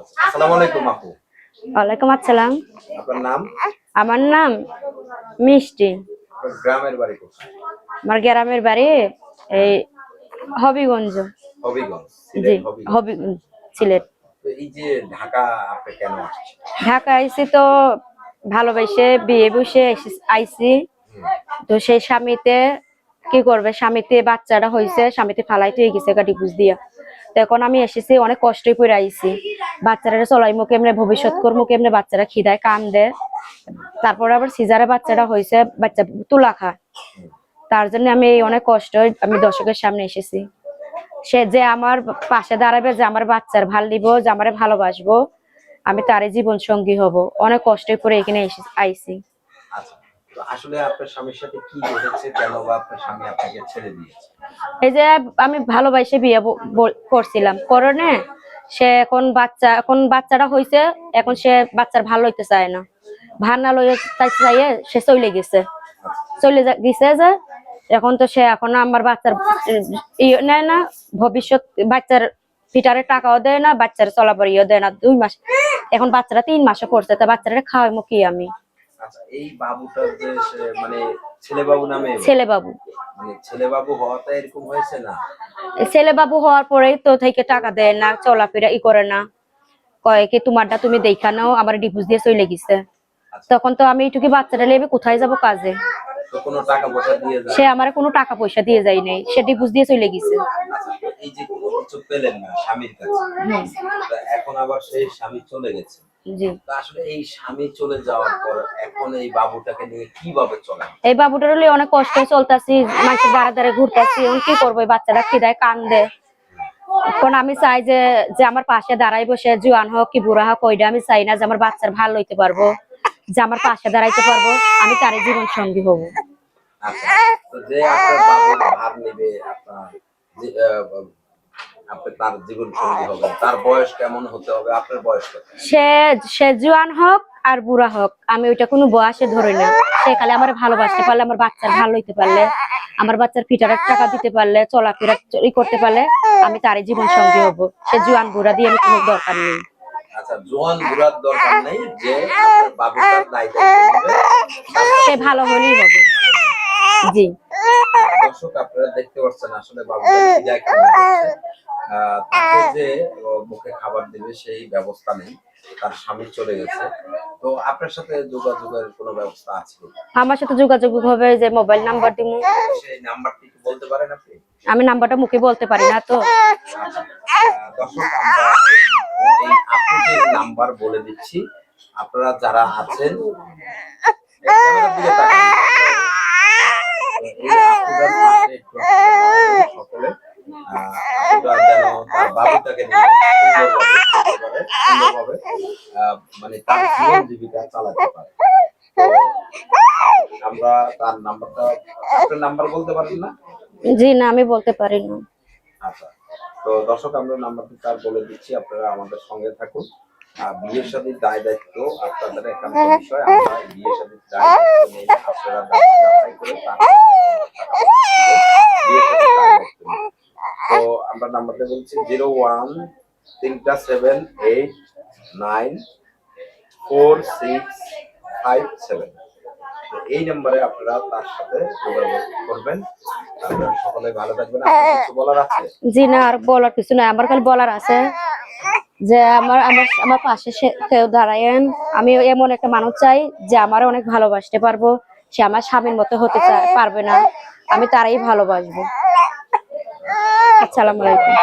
আসসালামু আলাইকুম আপু। ওয়ালাইকুম আসসালাম। আপনার নাম? আমার নাম মিষ্টি। আপনার গ্রামের বাড়ি কোথায়? আমার গ্রামের বাড়ি এই হবিগঞ্জ। হবিগঞ্জ, জি, সিলেট হবিগঞ্জ। হবিগঞ্জ, সিলেট। তো এই যে ঢাকা আপনি কেন আসছেন? ঢাকা আইছি তো ভালোবেসে বিয়ে বসে আইছি। হুম, তো সেই স্বামীতে কি করবে, স্বামীতে বাচ্চাটা হয়েছে, স্বামীতে ফালাইতে গেছে গাড়ি বুঝ দিয়া। তো এখন আমি এসেছি, অনেক কষ্টই করে আইছি। বাচ্চারা চলাইমু কেমনে, ভবিষ্যৎ করবো কেমনে, বাচ্চারা খিদায় কান দেয়। তারপর আবার সিজারে বাচ্চাটা হয়েছে, বাচ্চা তুলা খা। হুম। তার জন্য আমি অনেক কষ্ট, আমি দর্শকের সামনে এসেছি। সে যে আমার পাশে দাঁড়াবে, যে আমার বাচ্চার ভাল দিব, যে আমারে ভালোবাসবো, আমি তারই জীবন সঙ্গী হব। অনেক কষ্ট করে এখানে আইছি। আচ্ছা, তো আসলে আপনার স্বামীর সাথে কি হয়েছে, কেন বা আপনার স্বামী আপনাকে ছেড়ে দিয়েছে? এই যে আমি ভালোবাসে বিয়ে করছিলাম, করনে সে এখন বাচ্চাটা হয়েছে, এখন সে বাচ্চার ভালো হইতে চায় না, ভার না লইতে চাইয়ে সে চলে গেছে। গেছে যে এখন তো সে এখন আমার বাচ্চার ইয়ে নেয় না, ভবিষ্যৎ বাচ্চার পিটারে টাকাও দেয় না, বাচ্চার চলাপড়িও দেয় না। 2 মাস, এখন বাচ্চারা 3 মাসে পড়ছে, তা বাচ্চারা খাওয়াই মুখি আমি। আচ্ছা, এই বাবুটা যে মানে ছেলে বাবু নামে, ছেলে বাবু, মানে ছেলে বাবু হওয়াটা এরকম হয়েছে না? ছেলে বাবু হওয়ার পরেই তো থেকে টাকা দেয় না, চলাফেরা করে না, কয় কি তোমারটা তুমি দেখা নাও, আমার ডিভোর্স দিয়ে চলে গেছে। তখন তো আমি এইটুকু বাচ্চাটা লেবে কোথায় যাব কাজে? তো কোনো টাকা পয়সা দিয়ে যায়? সে আমার কোনো টাকা পয়সা দিয়ে যায় নাই, সে ডিভোর্স দিয়ে চলে গেছে। আচ্ছা, তো এই যে কোনো কিছু পেলেন না স্বামীর কাছে, তা এখন আবার সেই স্বামী চলে গেছে। জি, তা আসলে এই স্বামী চলে যাওয়ার পর এখন এই বাবুটাকে নিয়ে কিভাবে চলেন? এই বাবুটার হলে অনেক কষ্ট চলতেছি, মানুষের দ্বারা দ্বারা ঘুরতেছি। এখন কি করবো, বাচ্চাটা খিদায় কান্দে। এখন আমি চাই যে যে আমার পাশে দাঁড়াই বসে, জোয়ান হোক কি বুড়া হোক, ওইটা আমি চাই না। যে আমার বাচ্চার ভালো হইতে পারবো, যে আমার পাশে দাঁড়াইতে পারবো, আমি তারই জীবন সঙ্গী হবো। আচ্ছা, তো যে আপনার বাবুর ভার নেবে, আপনার আপনি তার জীবন সঙ্গী হবেন, তার বয়স কেমন হতে হবে? আপনার বয়স কত? সে সে জোয়ান হোক আর বুড়া হোক, আমি ওইটা কোনো বয়সে ধরি না। সে খালি আমার ভালোবাসতে পারলে, আমার বাচ্চার ভালো হইতে পারলে, আমার বাচ্চার পিটারের টাকা দিতে পারলে, চলাফেরা করতে পারলে, আমি তারই জীবন সঙ্গী হব। সে জোয়ান বুড়া দিয়ে আমি কোনো দরকার নেই। আচ্ছা, জোয়ান বুড়ার দরকার নেই, যে আপনার বাবুটার দায়িত্ব নেবে, সে ভালো হলেই হবে। জি, দর্শক আপনারা দেখতে পাচ্ছেন আসলে বাবুটা খিদায় কান্না করছে। তাকে যে মুখে খাবার দেবে সেই ব্যবস্থা নেই, তার স্বামী চলে গেছে। তো আপনার সাথে যোগাযোগের কোনো ব্যবস্থা আছে? আমার সাথে যোগাযোগ হবে, যে মোবাইল নাম্বার দিব। সেই নাম্বারটি কি বলতে পারেন আপনি? আমি নাম্বারটা মুখে বলতে পারি না তো। আচ্ছা, দর্শক আমরা এই আপুদের নাম্বার বলে দিচ্ছি। আপনারা যারা আছেন ক্যামেরার দিকে তাকান। এই আপুদের পাশে একটু আপনারা সকলে আপুরা যেন তার বাবুটাকে নিয়ে সুন্দরভাবে মানে তার জীবন জীবিকা চালাতে পারে। তো আমরা তার নাম্বারটা, আপনার নাম্বার বলতে পারেন না? জি না, আমি বলতে পারি না। আচ্ছা, তো দর্শক আমরা নাম্বারটি তার বলে দিচ্ছি, আপনারা আমাদের সঙ্গে থাকুন। বিয়ের শাদীর দায় দায়িত্ব আপনাদের একান্ত বিষয়। আমরা বিয়ের শাদীর দায় দায়িত্ব নেই না, আপনারা যাচাই করে বিয়ের শাদীর দায় দায়িত্ব নিন। তো আমরা নাম্বারটা বলছি 0138946557। এই নম্বরে আপনারা তার সাথে যোগাযোগ করবেন। আপনারা সকলে ভালো থাকবেন। আপনার কিছু বলার আছে? জি না, আর বলার কিছু নাই। আমার খালি বলার আছে যে আমার আমার আমার পাশে কেউ দাঁড়ায়েন। আমি এমন একটা মানুষ চাই যে আমার অনেক ভালোবাসতে পারবো। সে আমার স্বামীর মতো হতে পারবে না, আমি তারাই ভালোবাসবো। আসসালামু আলাইকুম।